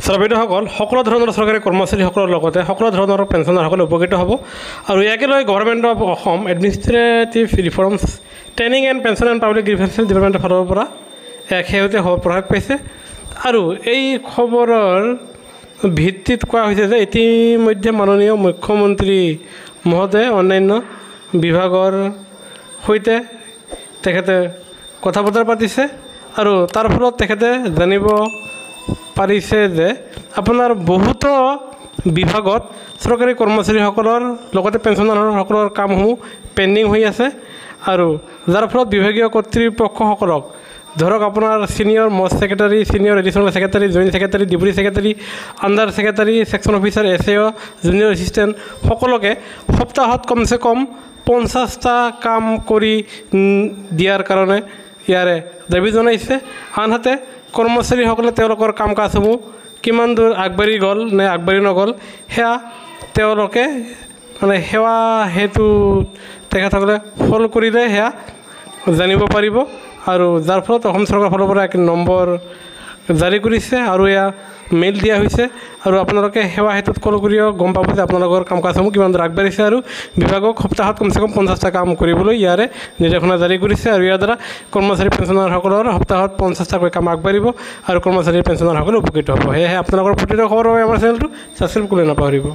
শ্ৰমিকসকল সকলো ধৰণৰ চৰকাৰী কৰ্মচাৰীসকলৰ লগতে সকলো ধৰণৰ পেঞ্চনাৰসকলে উপকৃত হ'ব আৰু ইয়াকে লৈ government of Assam administrative reforms training and pension and public grievances ডিপাৰ্টমেণ্টৰ ফালৰ পৰা এক শেহতীয়া খবৰ প্ৰকাশ পাইছে আৰু এই খবৰৰ ভিত্তিত কোৱা হৈছে যে ইতিমধ্যে মাননীয় মুখ্যমন্ত্ৰী মহোদয়ে অন্যান্য বিভাগৰ সৈতে তেখেতে কথা বতৰা পাতিছে আৰু তাৰ ফলত তেখেতে জানিব পাৰিছে যে আপোনাৰ বহুতো বিভাগত চৰকাৰী কৰ্মচাৰীসকলৰ লগতে পেঞ্চনাৰসকলৰ কামসমূহ পেণ্ডিং হৈ আছে আৰু যাৰ ফলত বিভাগীয় কৰ্তৃপক্ষসকলক ধৰক আপোনাৰ senior most secretary senior additional secretary joint secretary deputy secretary under secretary section officer SAO junior assistant সকলোকে সপ্তাহত কমচে কম 50টা কাম কৰি দিয়াৰ কাৰণে ইয়াৰে দাবী জনাইছে। আনহাতে কৰ্মচাৰীসকলে তেওঁলোকৰ কাম কাজসমূহ কিমান দূৰ আগবাঢ়ি গ'ল নে আগবাঢ়ি নগ'ল সেয়া তেওঁলোকে মানে সেৱা হেতু তেখেতসকলে ফল কৰিলে সেয়া জানিব পাৰিব আৰু যাৰ ফলত অসম চৰকাৰৰ ফালৰ পৰা এক নম্বৰ জাৰি কৰিছে আৰু এয়া মেইল দিয়া হৈছে আৰু আপোনালোকে সেৱা হেতুত কল কৰিও গম পাব যে আপোনালোকৰ কাম কাজসমূহ কিমান দূৰ আগবাঢ়িছে আৰু বিভাগক সপ্তাহত কমচে কম 50টা কাম কৰিবলৈ ইয়াৰে নিৰ্দেশনা জাৰি কৰিছে আৰু ইয়াৰ দ্বাৰা কৰ্মচাৰী পেঞ্চনাৰসকলৰ সপ্তাহত 50টাকৈ কাম আগবাঢ়িব আৰু কৰ্মচাৰী পেঞ্চনাৰসকলে উপকৃত হ'ব। সেয়েহে আপোনালোকৰ প্ৰতিটো খবৰ বাবে আমাৰ চেনেলটো ছাবস্ক্ৰাইব কৰি নাপাহৰিব।